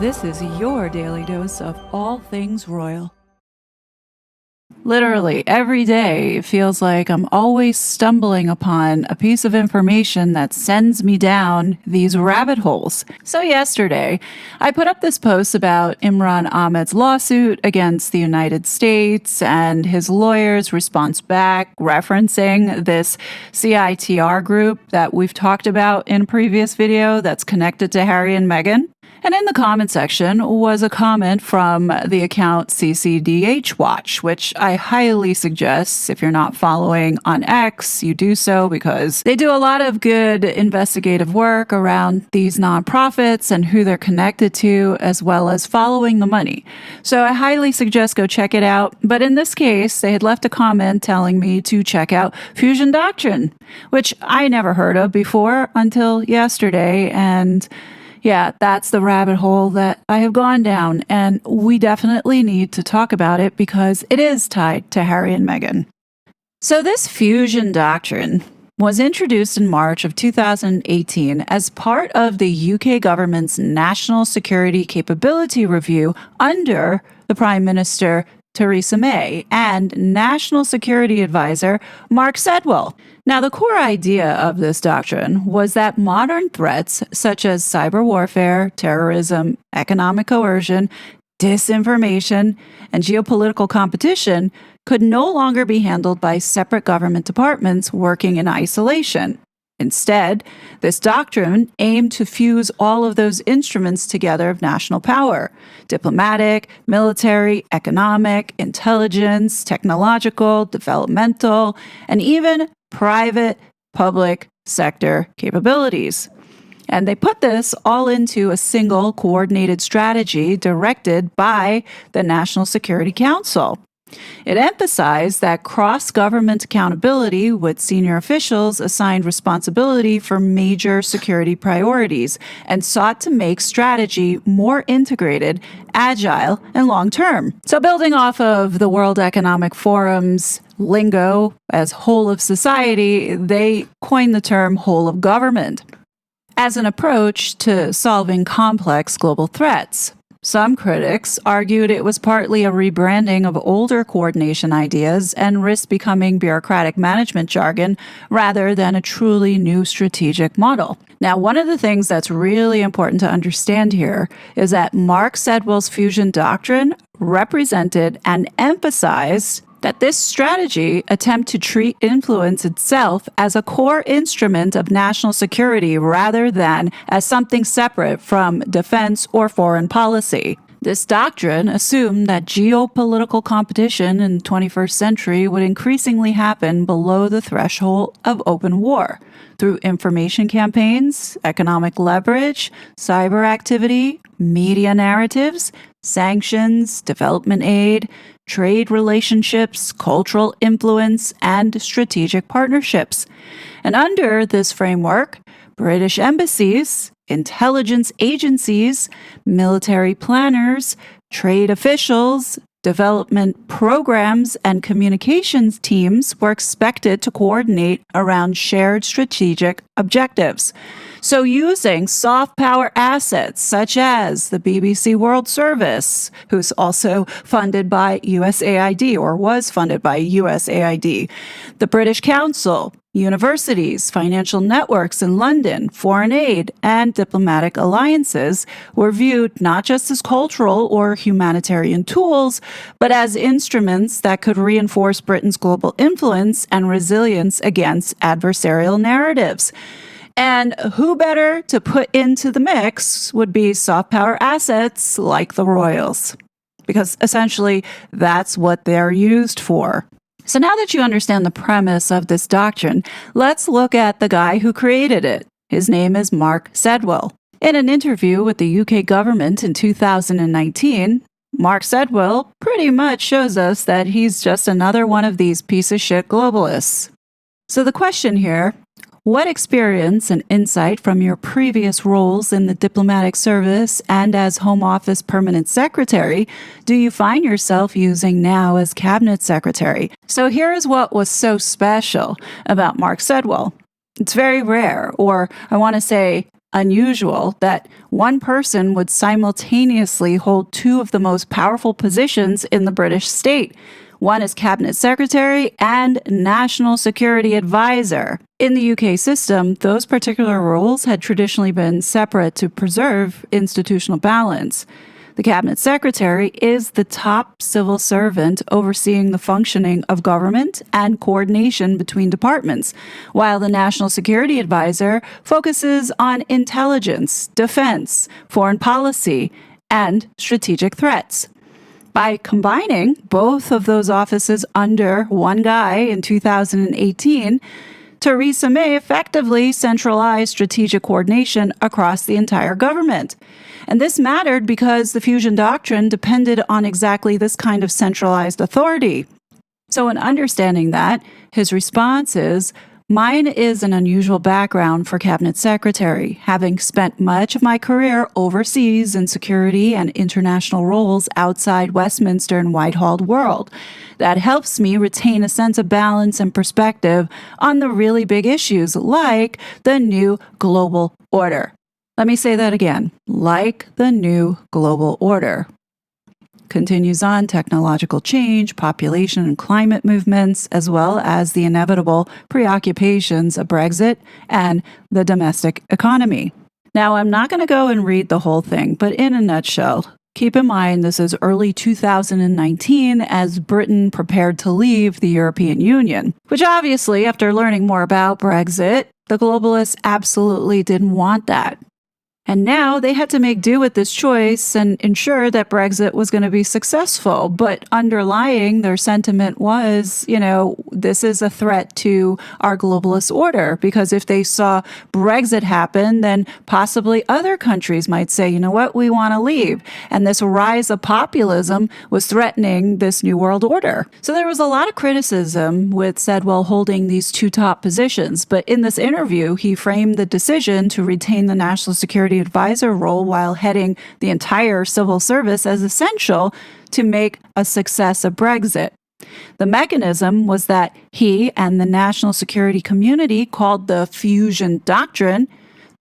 This is your daily dose of all things royal. Literally, every day it feels like I'm always stumbling upon a piece of information that sends me down these rabbit holes. So yesterday, I put up this post about Imran Ahmed's lawsuit against the United States and his lawyer's response back, referencing this CITR group that we've talked about in a previous video that's connected to Harry and Meghan. And in the comment section was a comment from the account CCDH Watch, which I highly suggest if you're not following on X, you do so because they do a lot of good investigative work around these nonprofits and who they're connected to, as well as following the money. So I highly suggest go check it out. But in this case, they had left a comment telling me to check out Fusion Doctrine, which I never heard of before until yesterday. And yeah, that's the rabbit hole that I have gone down, and we definitely need to talk about it because it is tied to Harry and Meghan. So this fusion doctrine was introduced in March of 2018 as part of the UK government's National Security Capability Review under the Prime Minister Theresa May and National Security Advisor Mark Sedwill. Now, the core idea of this doctrine was that modern threats such as cyber warfare, terrorism, economic coercion, disinformation, and geopolitical competition could no longer be handled by separate government departments working in isolation. Instead, this doctrine aimed to fuse all of those instruments together of national power: diplomatic, military, economic, intelligence, technological, developmental, and even private, public sector capabilities. And they put this all into a single coordinated strategy directed by the National Security Council. It emphasized that cross-government accountability with senior officials assigned responsibility for major security priorities and sought to make strategy more integrated, agile, and long-term. So building off of the World Economic Forum's lingo as whole of society, they coined the term whole of government as an approach to solving complex global threats. Some critics argued it was partly a rebranding of older coordination ideas and risked becoming bureaucratic management jargon rather than a truly new strategic model. Now, one of the things that's really important to understand here is that Mark Sedwill's fusion doctrine represented and emphasized that this strategy attempt to treat influence itself as a core instrument of national security rather than as something separate from defense or foreign policy. This doctrine assumed that geopolitical competition in the 21st century would increasingly happen below the threshold of open war through information campaigns, economic leverage, cyber activity, media narratives, sanctions, development aid, trade relationships, cultural influence, and strategic partnerships. And under this framework, British embassies, intelligence agencies, military planners, trade officials, development programs, and communications teams were expected to coordinate around shared strategic objectives. So using soft power assets such as the BBC World Service, who's also funded by USAID or was funded by USAID, the British Council, universities, financial networks in London, foreign aid, and diplomatic alliances were viewed not just as cultural or humanitarian tools, but as instruments that could reinforce Britain's global influence and resilience against adversarial narratives. And who better to put into the mix would be soft power assets like the royals, because essentially that's what they're used for. So now that you understand the premise of this doctrine, let's look at the guy who created it. His name is Mark Sedwill. In an interview with the UK government in 2019, Mark Sedwill pretty much shows us that he's just another one of these piece of shit globalists. So the question here: what experience and insight from your previous roles in the diplomatic service and as Home Office Permanent Secretary do you find yourself using now as Cabinet Secretary? So here is what was so special about Mark Sedwill. It's very rare, or I want to say unusual that one person would simultaneously hold two of the most powerful positions in the British state. One is Cabinet Secretary and National Security Advisor. In the UK system, those particular roles had traditionally been separate to preserve institutional balance. The Cabinet Secretary is the top civil servant overseeing the functioning of government and coordination between departments, while the National Security Advisor focuses on intelligence, defense, foreign policy, and strategic threats. By combining both of those offices under one guy in 2018, Theresa May effectively centralized strategic coordination across the entire government. And this mattered because the fusion doctrine depended on exactly this kind of centralized authority. So in understanding that, his response is, mine is an unusual background for Cabinet Secretary, having spent much of my career overseas in security and international roles outside Westminster and Whitehall world. That helps me retain a sense of balance and perspective on the really big issues like the new global order. Let me say that again, like the new global order. Continues on technological change, population and climate movements, as well as the inevitable preoccupations of Brexit and the domestic economy. Now, I'm not going to go and read the whole thing, but in a nutshell, keep in mind this is early 2019 as Britain prepared to leave the European Union, which obviously, after learning more about Brexit, the globalists absolutely didn't want that. And now they had to make do with this choice and ensure that Brexit was going to be successful. But underlying their sentiment was, this is a threat to our globalist order, because if they saw Brexit happen, then possibly other countries might say, we want to leave. And this rise of populism was threatening this new world order. So there was a lot of criticism with Sedwell holding these two top positions. But in this interview, he framed the decision to retain the national security advisor role while heading the entire civil service as essential to make a success of Brexit. The mechanism was that he and the national security community called the fusion doctrine,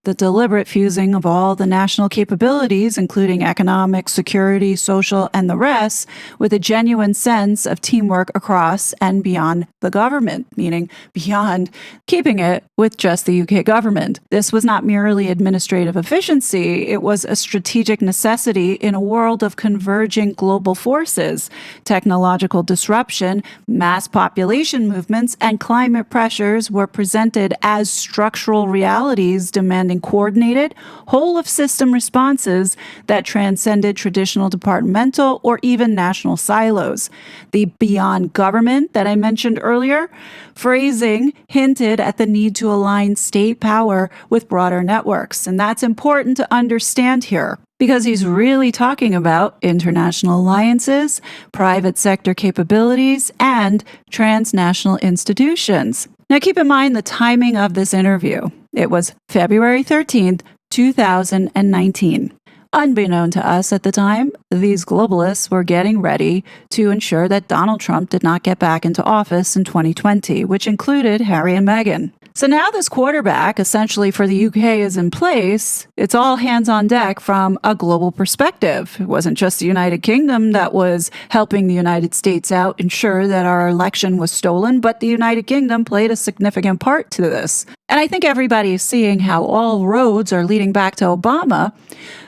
the deliberate fusing of all the national capabilities, including economic, security, social, and the rest, with a genuine sense of teamwork across and beyond the government, meaning beyond keeping it with just the UK government. This was not merely administrative efficiency, it was a strategic necessity in a world of converging global forces, technological disruption, mass population movements, and climate pressures were presented as structural realities demanding coordinated, whole-of-system responses that transcended traditional departmental or even national silos. The beyond government that I mentioned earlier, phrasing hinted at the need to align state power with broader networks, and that's important to understand here, because he's really talking about international alliances, private sector capabilities, and transnational institutions. Now keep in mind the timing of this interview. It was February 13th, 2019. Unbeknown to us at the time, these globalists were getting ready to ensure that Donald Trump did not get back into office in 2020, which included Harry and Meghan. So now this quarterback, essentially for the UK, is in place. It's all hands on deck from a global perspective. It wasn't just the United Kingdom that was helping the United States out, ensure that our election was stolen, but the United Kingdom played a significant part to this. And I think everybody is seeing how all roads are leading back to Obama.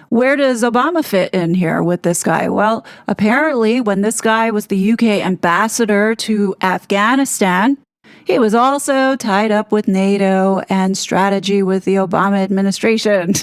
Where does Obama fit in here with this guy? Well, apparently when this guy was the UK ambassador to Afghanistan, he was also tied up with NATO and strategy with the Obama administration.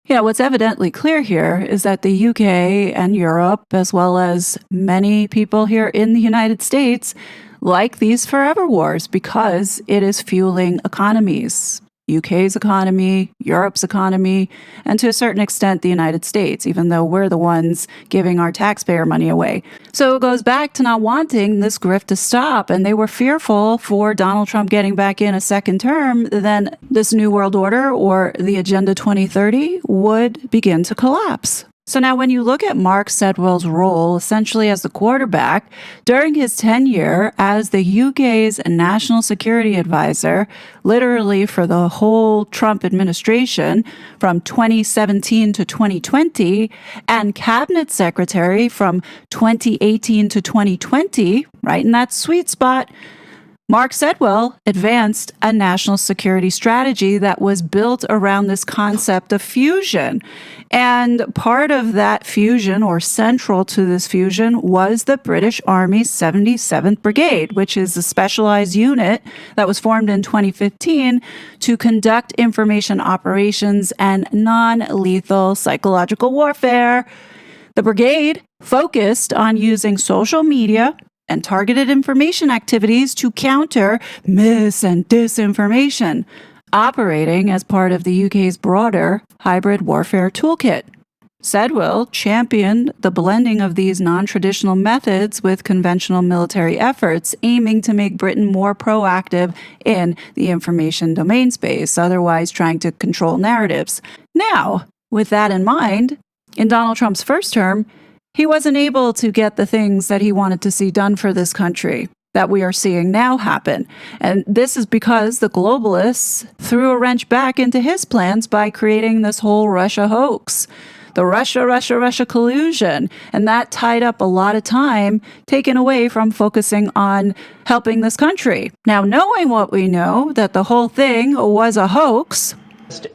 What's evidently clear here is that the UK and Europe, as well as many people here in the United States, like these forever wars because it is fueling economies. UK's economy, Europe's economy, and to a certain extent the United States, even though we're the ones giving our taxpayer money away. So it goes back to not wanting this grift to stop, and they were fearful for Donald Trump getting back in a second term, then this New World Order or the Agenda 2030 would begin to collapse. So now when you look at Mark Sedwell's role essentially as the quarterback during his tenure as the UK's national security advisor, literally for the whole Trump administration from 2017 to 2020, and cabinet secretary from 2018 to 2020, right in that sweet spot, Mark Sedwell advanced a national security strategy that was built around this concept of fusion. And part of that fusion, or central to this fusion, was the British Army's 77th Brigade, which is a specialized unit that was formed in 2015 to conduct information operations and non-lethal psychological warfare. The brigade focused on using social media and targeted information activities to counter mis- and disinformation, operating as part of the UK's broader hybrid warfare toolkit. Sedwell championed the blending of these non-traditional methods with conventional military efforts, aiming to make Britain more proactive in the information domain space, otherwise trying to control narratives. Now, with that in mind, in Donald Trump's first term, he wasn't able to get the things that he wanted to see done for this country that we are seeing now happen. And this is because the globalists threw a wrench back into his plans by creating this whole Russia hoax, the Russia collusion. And that tied up a lot of time taken away from focusing on helping this country. Now, knowing what we know, that the whole thing was a hoax.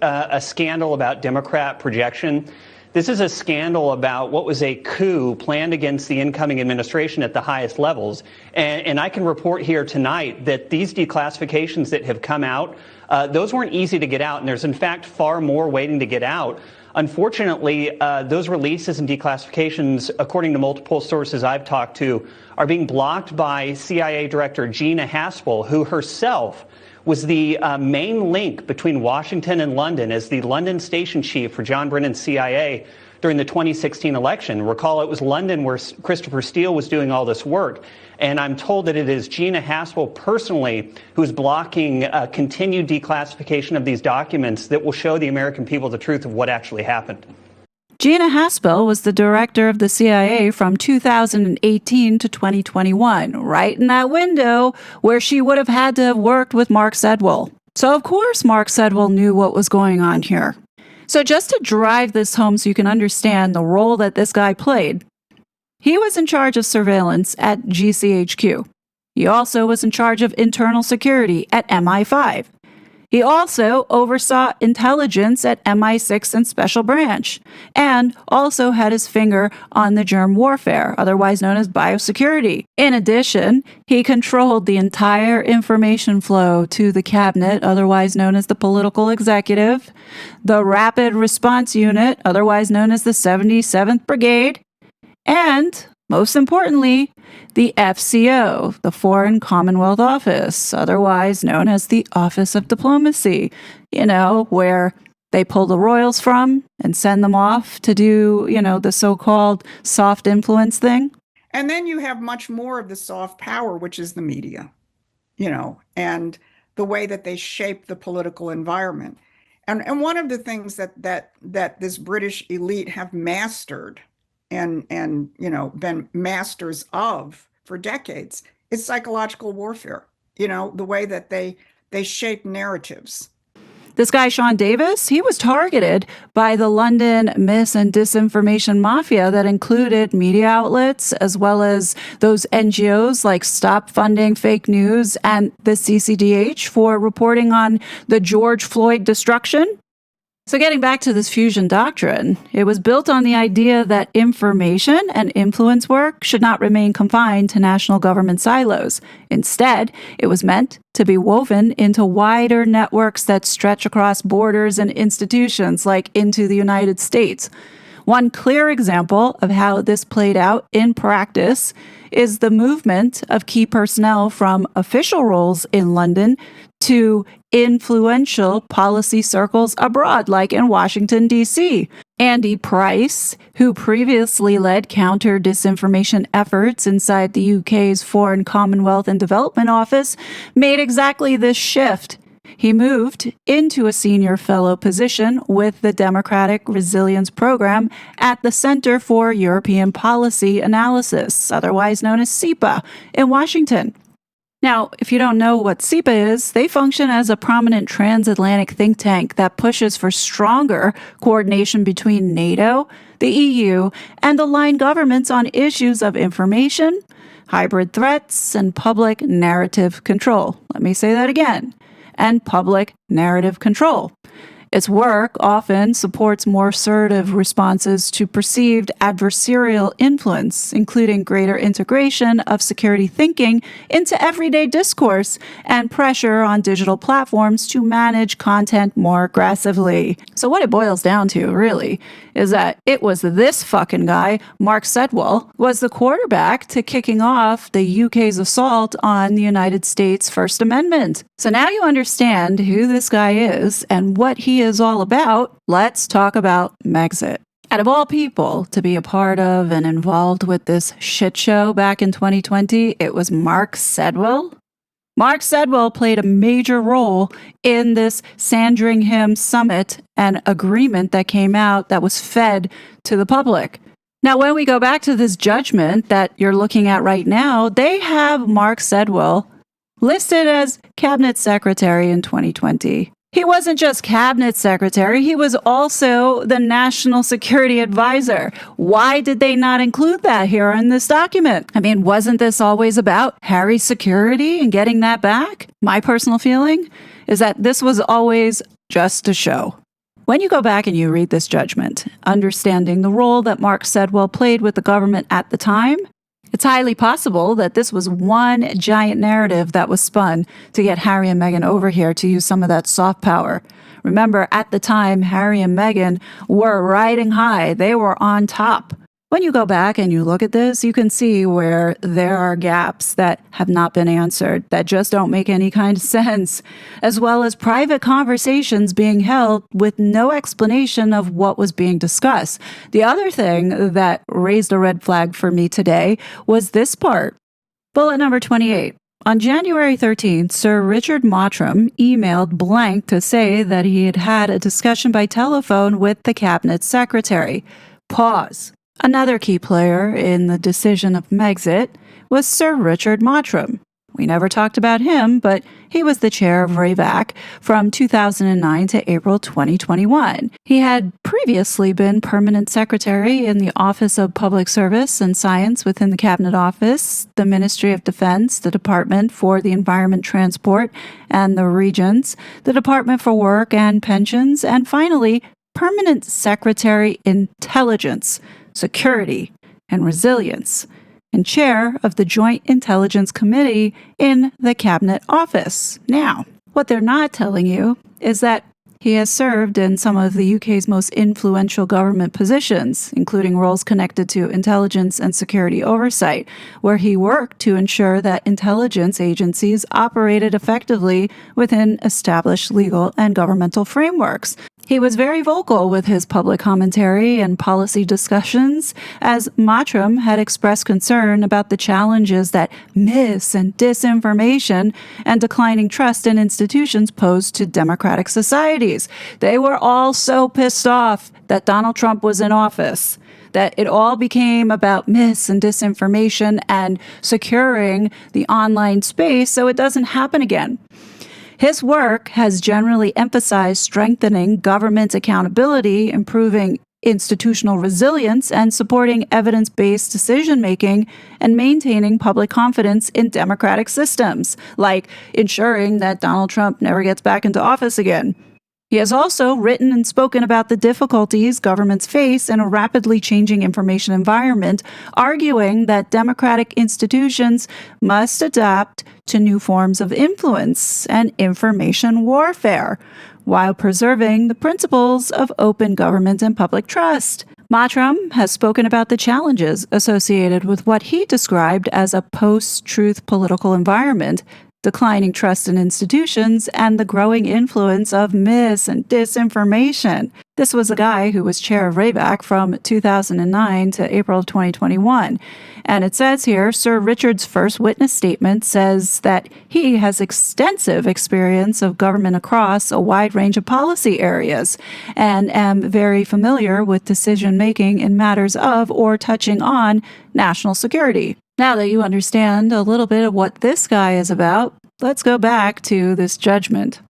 A scandal about Democrat projection. This is a scandal about what was a coup planned against the incoming administration at the highest levels. And I can report here tonight that these declassifications that have come out, those weren't easy to get out. And there's, in fact, far more waiting to get out. Unfortunately, those releases and declassifications, according to multiple sources I've talked to, are being blocked by CIA Director Gina Haspel, who herself was the main link between Washington and London as the London station chief for John Brennan's CIA during the 2016 election. Recall, it was London where Christopher Steele was doing all this work. And I'm told that it is Gina Haspel personally who's blocking continued declassification of these documents that will show the American people the truth of what actually happened. Gina Haspel was the director of the CIA from 2018 to 2021, right in that window where she would have had to have worked with Mark Sedwell. So, of course, Mark Sedwell knew what was going on here. So just to drive this home so you can understand the role that this guy played, he was in charge of surveillance at GCHQ. He also was in charge of internal security at MI5. He also oversaw intelligence at MI6 and Special Branch, and also had his finger on the germ warfare, otherwise known as biosecurity. In addition, he controlled the entire information flow to the cabinet, otherwise known as the political executive, the Rapid Response Unit, otherwise known as the 77th Brigade, and, most importantly, the FCO, the Foreign Commonwealth Office, otherwise known as the Office of Diplomacy, where they pull the royals from and send them off to do, the so-called soft influence thing. And then you have much more of the soft power, which is the media, and the way that they shape the political environment. And one of the things that this British elite have mastered and been masters of for decades is psychological warfare, the way that they shape narratives. This guy, Sean Davis, he was targeted by the London mis- and disinformation mafia that included media outlets as well as those NGOs like Stop Funding Fake News and the CCDH for reporting on the George Floyd destruction. So getting back to this fusion doctrine, it was built on the idea that information and influence work should not remain confined to national government silos. Instead, it was meant to be woven into wider networks that stretch across borders and institutions, like into the United States. One clear example of how this played out in practice is the movement of key personnel from official roles in London to influential policy circles abroad, like in Washington, D.C. Andy Price, who previously led counter-disinformation efforts inside the UK's Foreign Commonwealth and Development Office, made exactly this shift He moved into a senior fellow position with the Democratic Resilience Program at the Center for European Policy Analysis, otherwise known as CEPA, in Washington. Now, if you don't know what CEPA is, they function as a prominent transatlantic think tank that pushes for stronger coordination between NATO, the EU, and aligned governments on issues of information, hybrid threats, and public narrative control. Let me say that again. And public narrative control. Its work often supports more assertive responses to perceived adversarial influence, including greater integration of security thinking into everyday discourse and pressure on digital platforms to manage content more aggressively. So what it boils down to, really, is that it was this fucking guy, Mark Sedwill, was the quarterback to kicking off the UK's assault on the United States First Amendment. So now you understand who this guy is and what he is all about. Let's talk about MEGXIT. Out of all people to be a part of and involved with this shit show back in 2020, it was Mark Sedwill. Mark Sedwill played a major role in this Sandringham summit and agreement that came out that was fed to the public. Now, when we go back to this judgment that you're looking at right now, they have Mark Sedwill listed as cabinet secretary in 2020. He wasn't just cabinet secretary, he was also the national security advisor. Why did they not include that here in this document? I mean, wasn't this always about Harry's security and getting that back? My personal feeling is that this was always just a show. When you go back and you read this judgment, understanding the role that Mark Sedwill played with the government at the time, it's highly possible that this was one giant narrative that was spun to get Harry and Meghan over here to use some of that soft power. Remember, at the time, Harry and Meghan were riding high. They were on top. When you go back and you look at this, you can see where there are gaps that have not been answered, that just don't make any kind of sense, as well as private conversations being held with no explanation of what was being discussed. The other thing that raised a red flag for me today was this part. Bullet number 28. On January 13th, Sir Richard Mottram emailed blank to say that he had had a discussion by telephone with the cabinet secretary. Pause. Another key player in the decision of MEGXIT was Sir Richard Mottram. We never talked about him, but he was the chair of RAVAC from 2009 to April 2021. He had previously been permanent secretary in the Office of Public Service and Science within the Cabinet Office, the Ministry of Defense, the Department for the Environment, Transport, and the Regions, the Department for Work and Pensions, and finally, permanent secretary Intelligence, Security, and Resilience, and chair of the Joint Intelligence Committee in the Cabinet Office. Now, what they're not telling you is that he has served in some of the UK's most influential government positions, including roles connected to intelligence and security oversight, where he worked to ensure that intelligence agencies operated effectively within established legal and governmental frameworks. He was very vocal with his public commentary and policy discussions, as Mottram had expressed concern about the challenges that mis- and disinformation and declining trust in institutions pose to democratic societies. They were all so pissed off that Donald Trump was in office, that it all became about mis- and disinformation and securing the online space so it doesn't happen again. His work has generally emphasized strengthening government accountability, improving institutional resilience, and supporting evidence-based decision-making and maintaining public confidence in democratic systems, like ensuring that Donald Trump never gets back into office again. He has also written and spoken about the difficulties governments face in a rapidly changing information environment, arguing that democratic institutions must adapt to new forms of influence and information warfare, while preserving the principles of open government and public trust. Mottram has spoken about the challenges associated with what he described as a post-truth political environment, declining trust in institutions, and the growing influence of mis and disinformation. This was a guy who was chair of RABAC from 2009 to April of 2021. And it says here, Sir Richard's first witness statement says that he has extensive experience of government across a wide range of policy areas and am very familiar with decision-making in matters of or touching on national security. Now that you understand a little bit of what this guy is about, let's go back to this judgment.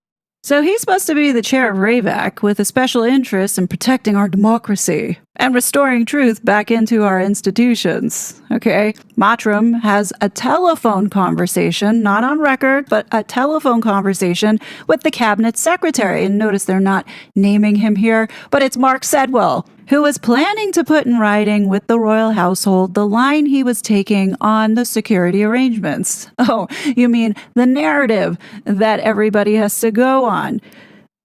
So he's supposed to be the chair of RAVAC with a special interest in protecting our democracy and restoring truth back into our institutions. Okay? Mottram has a telephone conversation, not on record, but a telephone conversation with the cabinet secretary. And notice they're not naming him here, but it's Mark Sedwell, who was planning to put in writing with the royal household the line he was taking on the security arrangements. Oh, you mean the narrative that everybody has to go on.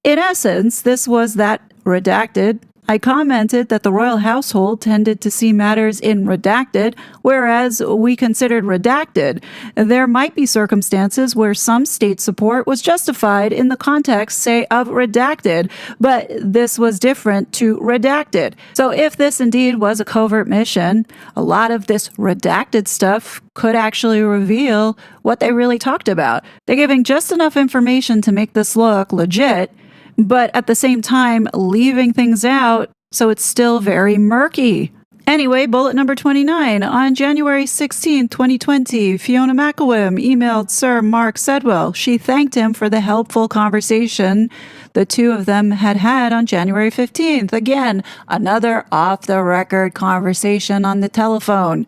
In essence, this was that redacted. I commented that the royal household tended to see matters in redacted, whereas we considered redacted. There might be circumstances where some state support was justified in the context, say, of redacted, but this was different to redacted. So if this indeed was a covert mission, a lot of this redacted stuff could actually reveal what they really talked about. They're giving just enough information to make this look legit, but at the same time, leaving things out so it's still very murky. Anyway, bullet number 29. On January 16, 2020, Fiona McElwim emailed Sir Mark Sedwell. She thanked him for the helpful conversation the two of them had on January 15th. Again, another off-the-record conversation on the telephone,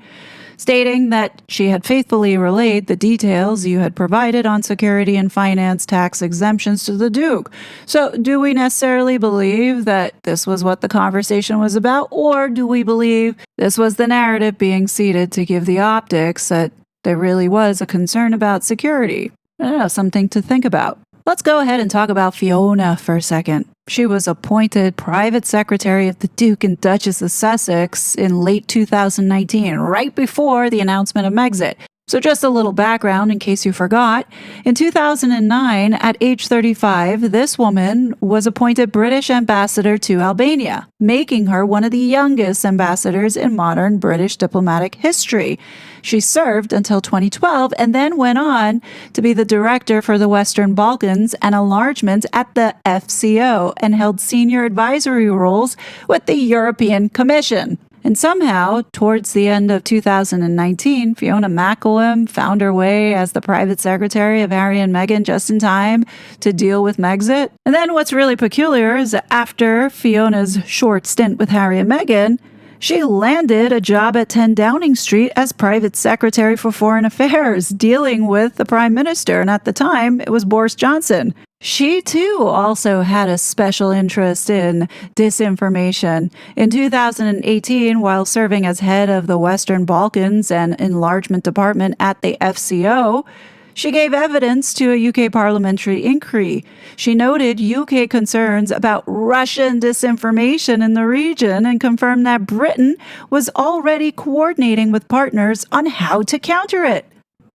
stating that she had faithfully relayed the details you had provided on security and finance tax exemptions to the Duke. So do we necessarily believe that this was what the conversation was about, or do we believe this was the narrative being seeded to give the optics that there really was a concern about security? I don't know, something to think about. Let's go ahead and talk about Fiona for a second. She was appointed private secretary of the Duke and Duchess of Sussex in late 2019, right before the announcement of MEGXIT. So just a little background in case you forgot. In 2009, at age 35, this woman was appointed British ambassador to Albania, making her one of the youngest ambassadors in modern British diplomatic history. She served until 2012 and then went on to be the director for the Western Balkans and enlargement at the FCO and held senior advisory roles with the European Commission. And somehow, towards the end of 2019, Fiona McElwim found her way as the private secretary of Harry and Meghan just in time to deal with MEGXIT. And then what's really peculiar is that after Fiona's short stint with Harry and Meghan, she landed a job at 10 Downing Street as private secretary for foreign affairs, dealing with the prime minister. And at the time, it was Boris Johnson. She, too, also had a special interest in disinformation. In 2018, while serving as head of the Western Balkans and Enlargement Department at the FCO, she gave evidence to a UK parliamentary inquiry. She noted UK concerns about Russian disinformation in the region and confirmed that Britain was already coordinating with partners on how to counter it.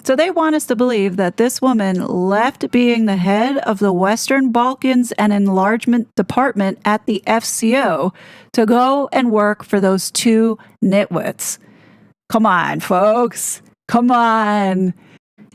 So they want us to believe that this woman left being the head of the Western Balkans and Enlargement Department at the FCO to go and work for those two nitwits. Come on, folks. Come on.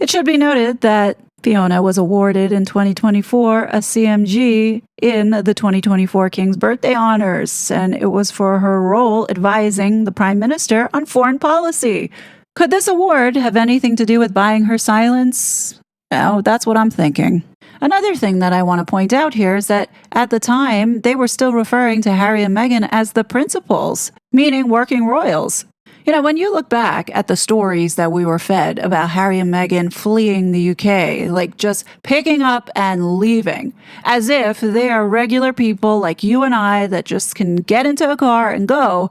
It should be noted that Fiona was awarded in 2024 a CMG in the 2024 King's Birthday Honors, and it was for her role advising the Prime Minister on foreign policy. Could this award have anything to do with buying her silence? No, that's what I'm thinking. Another thing that I want to point out here is that at the time, they were still referring to Harry and Meghan as the principals, meaning working royals. You know, when you look back at the stories that we were fed about Harry and Meghan fleeing the UK, like just picking up and leaving, as if they are regular people like you and I that just can get into a car and go,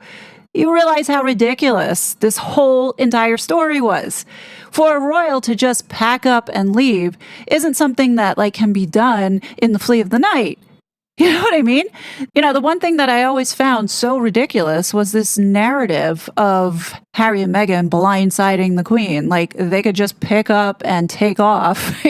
you realize how ridiculous this whole entire story was. For a royal to just pack up and leave isn't something that can be done in the flee of the night. You know what I mean? The one thing that I always found so ridiculous was this narrative of Harry and Meghan blindsiding the Queen. Like they could just pick up and take off,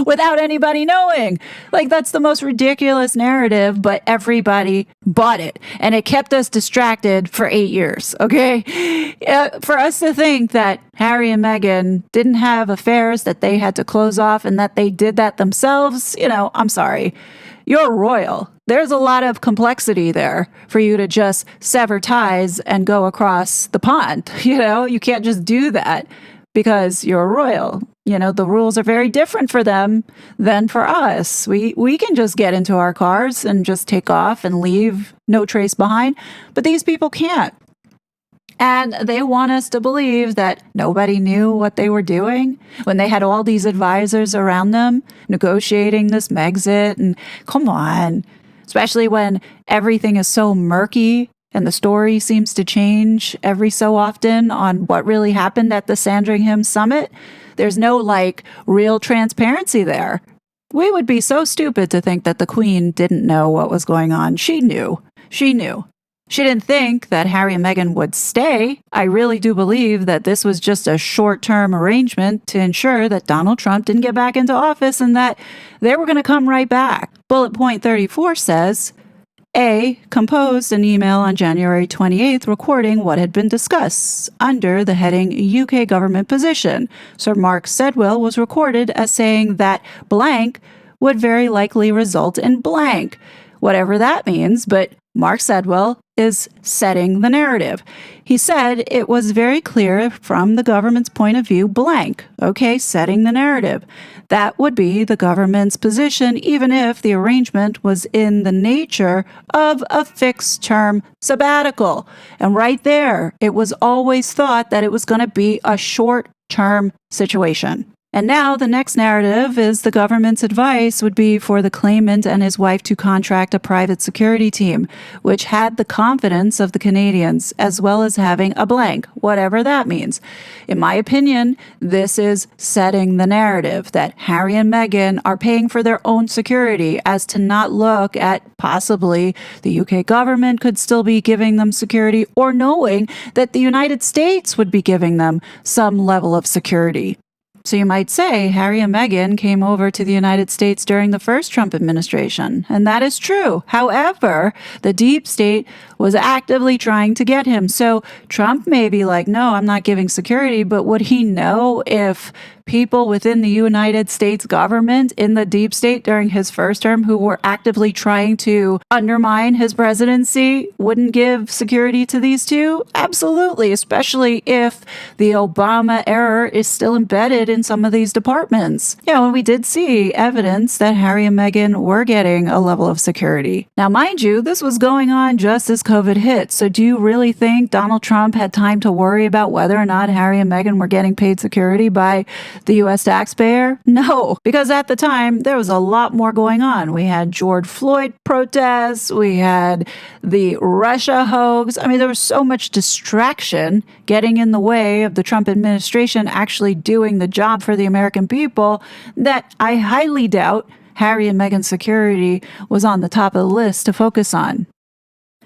without anybody knowing. Like that's the most ridiculous narrative, but everybody bought it. And it kept us distracted for 8 years, okay? For us to think that Harry and Meghan didn't have affairs that they had to close off and that they did that themselves, I'm sorry. You're royal. There's a lot of complexity there for you to just sever ties and go across the pond. You can't just do that because you're royal. The rules are very different for them than for us. We can just get into our cars and just take off and leave no trace behind, but these people can't. And they want us to believe that nobody knew what they were doing when they had all these advisors around them negotiating this MEGXIT. And come on, especially when everything is so murky and the story seems to change every so often on what really happened at the Sandringham summit. There's no real transparency there. We would be so stupid to think that the Queen didn't know what was going on. She knew. She knew. She didn't think that Harry and Meghan would stay. I really do believe that this was just a short-term arrangement to ensure that Donald Trump didn't get back into office and that they were going to come right back. Bullet point 34 says, A composed an email on January 28th recording what had been discussed under the heading UK government position. Sir Mark Sedwill was recorded as saying that blank would very likely result in blank, whatever that means, but Mark Sedwill is setting the narrative. He said it was very clear from the government's point of view, blank. Okay, setting the narrative. That would be the government's position, even if the arrangement was in the nature of a fixed-term sabbatical. And right there, it was always thought that it was going to be a short-term situation. And now the next narrative is the government's advice would be for the claimant and his wife to contract a private security team, which had the confidence of the Canadians, as well as having a blank, whatever that means. In my opinion, this is setting the narrative that Harry and Meghan are paying for their own security as to not look at possibly the UK government could still be giving them security or knowing that the United States would be giving them some level of security. So you might say Harry and Meghan came over to the United States during the first Trump administration, and that is true. However, the deep state was actively trying to get him. So Trump may be like, no, I'm not giving security, but would he know if people within the United States government in the deep state during his first term who were actively trying to undermine his presidency wouldn't give security to these two? Absolutely, especially if the Obama era is still embedded in some of these departments. And we did see evidence that Harry and Meghan were getting a level of security. Now, mind you, this was going on just as COVID hit. So do you really think Donald Trump had time to worry about whether or not Harry and Meghan were getting paid security by the U.S. taxpayer? No, because at the time, there was a lot more going on. We had George Floyd protests. We had the Russia hoax. I mean, there was so much distraction getting in the way of the Trump administration actually doing the job for the American people that I highly doubt Harry and Meghan's security was on the top of the list to focus on.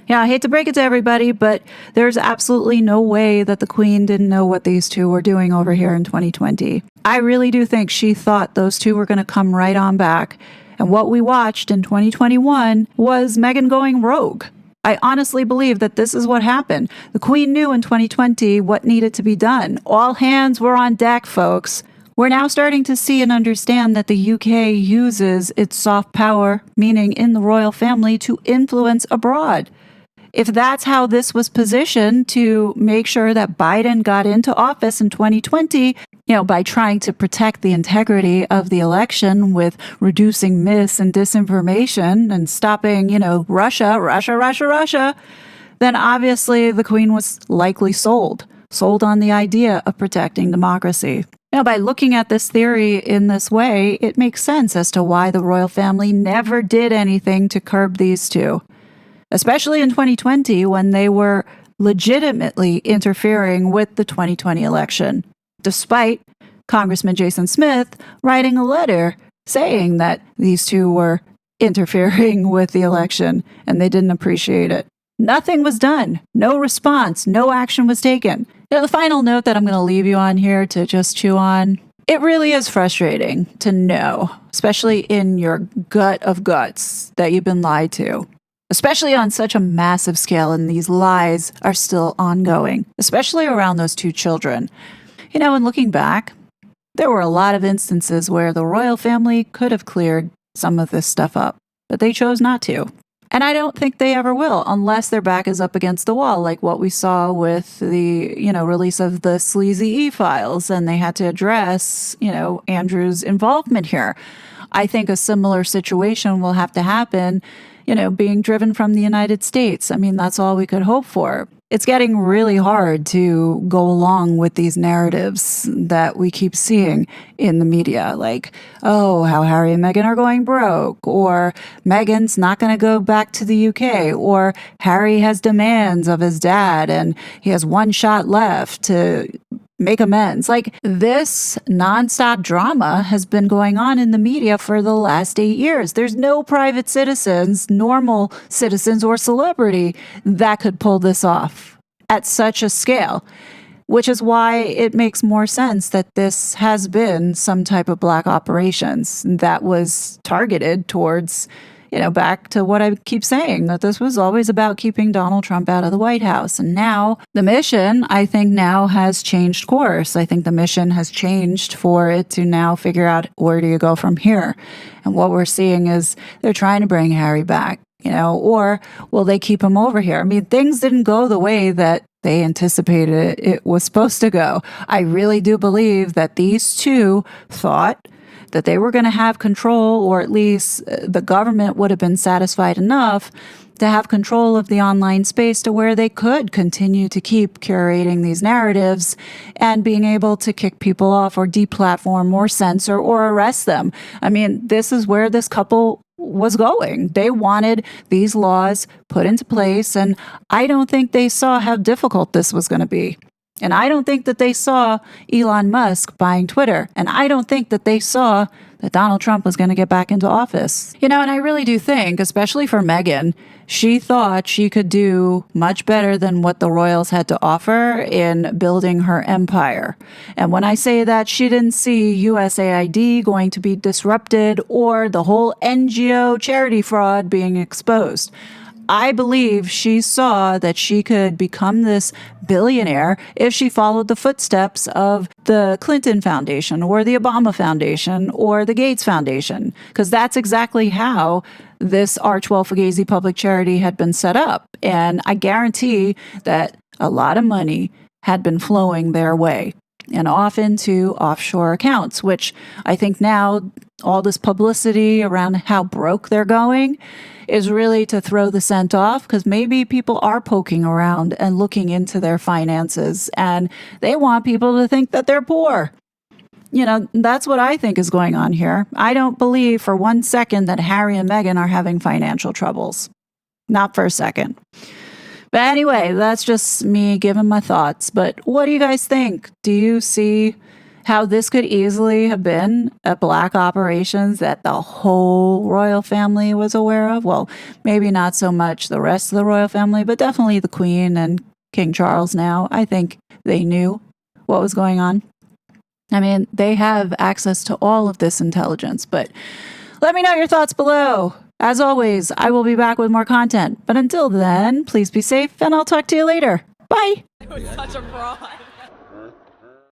Yeah, I hate to break it to everybody, but there's absolutely no way that the Queen didn't know what these two were doing over here in 2020. I really do think she thought those two were going to come right on back. And what we watched in 2021 was Meghan going rogue. I honestly believe that this is what happened. The Queen knew in 2020 what needed to be done. All hands were on deck, folks. We're now starting to see and understand that the UK uses its soft power, meaning in the royal family, to influence abroad. If that's how this was positioned to make sure that Biden got into office in 2020, by trying to protect the integrity of the election with reducing mis and disinformation and stopping, Russia, then obviously the Queen was likely sold on the idea of protecting democracy. Now, by looking at this theory in this way, it makes sense as to why the royal family never did anything to curb these two. Especially in 2020 when they were legitimately interfering with the 2020 election, despite Congressman Jason Smith writing a letter saying that these two were interfering with the election, and they didn't appreciate it. Nothing was done. No response. No action was taken. The final note that I'm going to leave you on here to just chew on, it really is frustrating to know, especially in your gut of guts, that you've been lied to, especially on such a massive scale, and these lies are still ongoing, especially around those two children. And looking back, there were a lot of instances where the royal family could have cleared some of this stuff up, but they chose not to. And I don't think they ever will, unless their back is up against the wall, like what we saw with the, release of the sleazy e-files, and they had to address, Andrew's involvement here. I think a similar situation will have to happen, being driven from the United States. I mean, that's all we could hope for. It's getting really hard to go along with these narratives that we keep seeing in the media, like, oh, how Harry and Meghan are going broke, or Meghan's not going to go back to the UK, or Harry has demands of his dad and he has one shot left to make amends. Like, this nonstop drama has been going on in the media for the last 8 years. There's no private citizens, normal citizens, or celebrity that could pull this off at such a scale, which is why it makes more sense that this has been some type of black operations that was targeted towards, back to what I keep saying, that this was always about keeping Donald Trump out of the White House. And now the mission, I think, now has changed course. I think the mission has changed for it to now figure out, where do you go from here? And what we're seeing is they're trying to bring Harry back, or will they keep him over here? I mean, things didn't go the way that they anticipated it was supposed to go. I really do believe that these two thought that they were going to have control, or at least the government would have been satisfied enough to have control of the online space to where they could continue to keep curating these narratives and being able to kick people off or deplatform or censor or arrest them. I mean, this is where this couple was going. They wanted these laws put into place, and I don't think they saw how difficult this was going to be. And I don't think that they saw Elon Musk buying Twitter. And I don't think that they saw that Donald Trump was going to get back into office. And I really do think, especially for Meghan, she thought she could do much better than what the royals had to offer in building her empire. And when I say that, she didn't see USAID going to be disrupted or the whole NGO charity fraud being exposed. I believe she saw that she could become this billionaire if she followed the footsteps of the Clinton Foundation or the Obama Foundation or the Gates Foundation, because that's exactly how this Archewell Fugazi public charity had been set up. And I guarantee that a lot of money had been flowing their way and off into offshore accounts, which I think now all this publicity around how broke they're going is really to throw the scent off, because maybe people are poking around and looking into their finances and they want people to think that they're poor. That's what I think is going on here. I don't believe for 1 second that Harry and Meghan are having financial troubles. Not for a second. But anyway, that's just me giving my thoughts. But what do you guys think? Do you see how this could easily have been a black operations that the whole royal family was aware of? Well, maybe not so much the rest of the royal family, but definitely the Queen and King Charles now. I think they knew what was going on. I mean, they have access to all of this intelligence, but let me know your thoughts below. As always, I will be back with more content. But until then, please be safe, and I'll talk to you later. Bye. It was such a fraud.